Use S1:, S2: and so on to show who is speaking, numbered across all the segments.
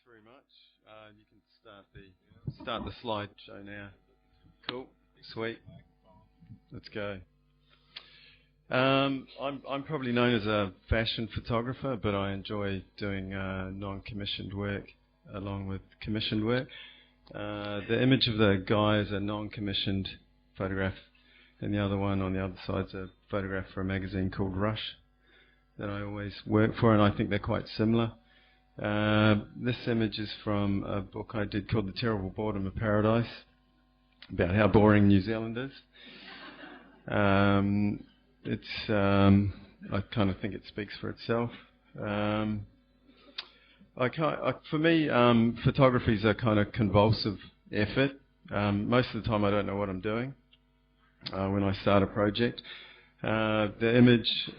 S1: very much. You can start the slideshow now. Cool, sweet. Let's go. I'm probably known as a fashion photographer, but I enjoy doing non-commissioned work along with commissioned work. The image of the guy is a non-commissioned photograph, and the other one on the other side is a photograph for a magazine called Rush that I always work for, and I think they're quite similar. This image is from a book I did called The Terrible Boredom of Paradise, about how boring New Zealand is. I kind of think it speaks for itself. For me, photography is a kind of convulsive effort. Most of the time I don't know what I'm doing when I start a project. The image,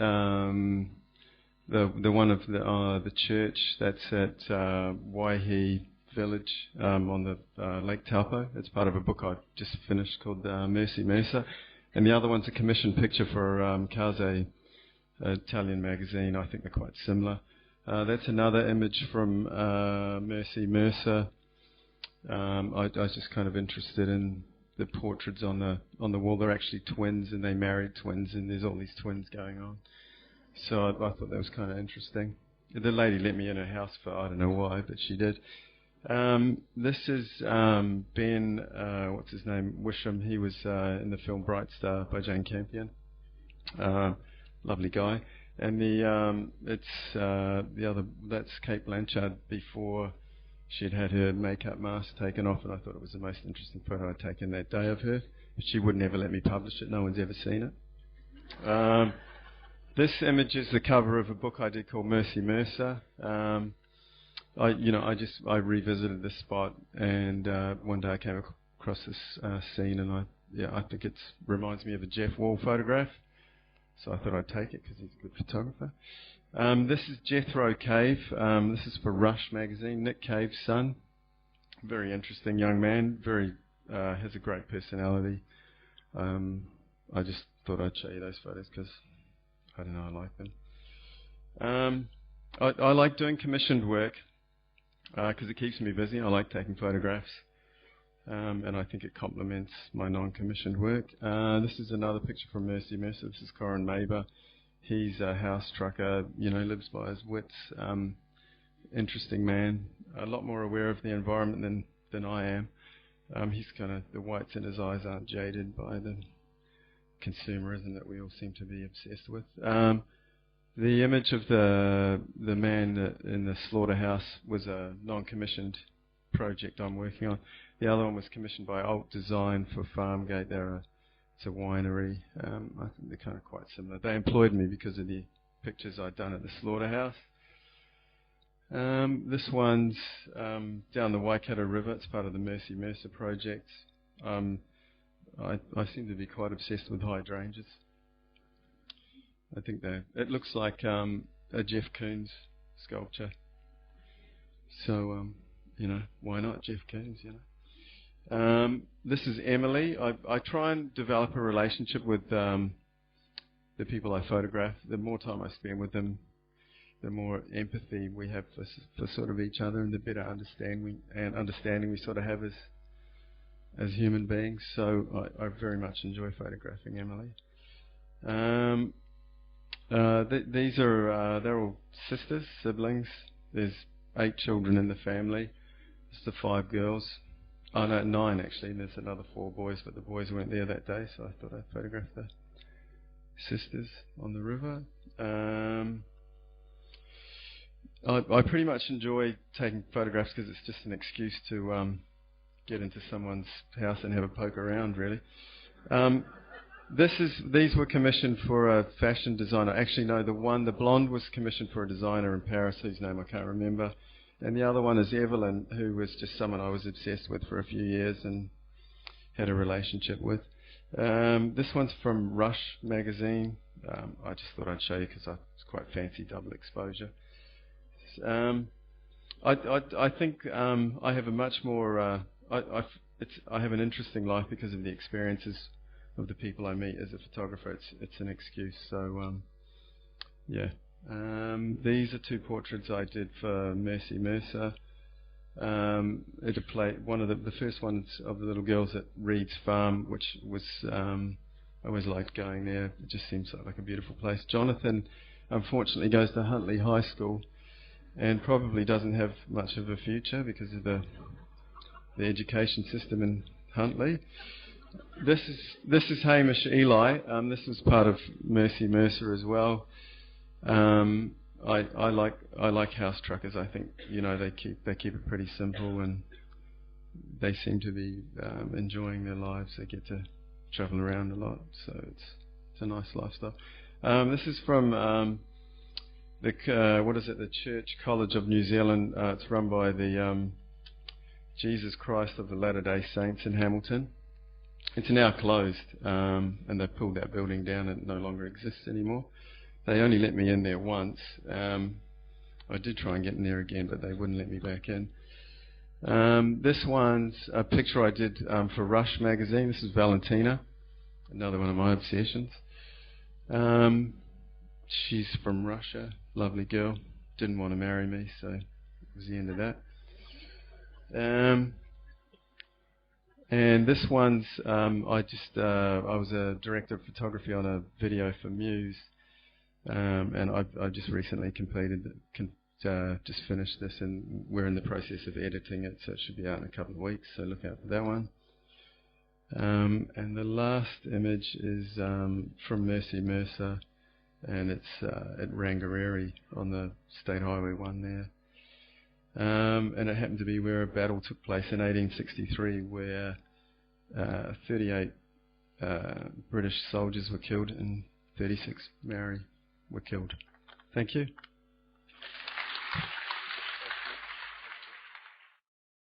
S1: the one of the church, that's at Waihi Village on the Lake Taupo. It's part of a book I've just finished called Mercy Mercer. And the other one's a commissioned picture for Case, Italian magazine. I think they're quite similar. That's another image from Mercy Mercer. I was just kind of interested in the portraits on the wall. They're actually twins, and they married twins, and there's all these twins going on. So I thought that was kind of interesting. The lady let me in her house for, I don't know why, but she did. This is Ben, what's his name, Wisham. He was in the film Bright Star by Jane Campion. Lovely guy. And that's Kate Blanchard before she'd had her makeup mask taken off, and I thought it was the most interesting photo I'd taken that day of her. But she would never let me publish it. No one's ever seen it. This image is the cover of a book I did called Mercy Mercer. I revisited this spot, and one day I came across this scene, and I think it reminds me of a Jeff Wall photograph. So I thought I'd take it because he's a good photographer. This is Jethro Cave. This is for Rush magazine. Nick Cave's son. Very interesting young man. Has a great personality. I just thought I'd show you those photos because I don't know, I like them. I like doing commissioned work because it keeps me busy. I like taking photographs, and I think it complements my non-commissioned work. This is another picture from Mercy Mercer. This is Corin Maber. He's a house trucker, lives by his wits. Interesting man, a lot more aware of the environment than I am. He's the whites in his eyes aren't jaded by the consumerism that we all seem to be obsessed with. The image of the man in the slaughterhouse was a non-commissioned project I'm working on. The other one was commissioned by Alt Design for Farmgate. It's a winery. I think they're kind of quite similar. They employed me because of the pictures I'd done at the slaughterhouse. This one's down the Waikato River. It's part of the Mercy Mercer project. I seem to be quite obsessed with hydrangeas. I think it looks like a Jeff Koons sculpture. So, why not Jeff Koons, This is Emily. I try and develop a relationship with the people I photograph. The more time I spend with them, the more empathy we have for sort of each other, and the better understanding we sort of have as human beings. So I very much enjoy photographing Emily. These are they're all siblings. There's 8 children in the family. It's the 5 girls. Oh no, 9 actually. There's another 4 boys, but the boys weren't there that day, so I thought I'd photograph the sisters on the river. I pretty much enjoy taking photographs because it's just an excuse to get into someone's house and have a poke around, really. These were commissioned for a fashion designer. Actually, no, the blonde was commissioned for a designer in Paris whose name I can't remember. And the other one is Evelyn, who was just someone I was obsessed with for a few years and had a relationship with. This one's from Rush magazine. I just thought I'd show you because it's quite fancy double exposure. I think I have a much more. I have an interesting life because of the experiences of the people I meet as a photographer. It's an excuse. So yeah. These are 2 portraits I did for Mercy Mercer. It played one of the first ones of the little girls at Reed's Farm, which was I always liked going there. It just seems like a beautiful place. Jonathan, unfortunately, goes to Huntley High School and probably doesn't have much of a future because of the education system in Huntly. This is Hamish Eli. This was part of Mercy Mercer as well. I like house truckers. I think they keep it pretty simple, and they seem to be enjoying their lives. They get to travel around a lot, so it's a nice lifestyle. This is from the Church College of New Zealand. It's run by the Jesus Christ of the Latter-day Saints in Hamilton. It's now closed, and they've pulled that building down. It no longer exists anymore. They only let me in there once. I did try and get in there again, but they wouldn't let me back in. This one's a picture I did for Rush magazine. This is Valentina, another one of my obsessions. She's from Russia, lovely girl. Didn't want to marry me, so it was the end of that. And this one's I was a director of photography on a video for Muse, and I just recently just finished this, and we're in the process of editing it, so it should be out in a couple of weeks, so look out for that one. And the last image is from Mercy Mercer, and it's at Rangariri on the State Highway 1 there. And it happened to be where a battle took place in 1863, where 38 British soldiers were killed and 36 Maori were killed. Thank you.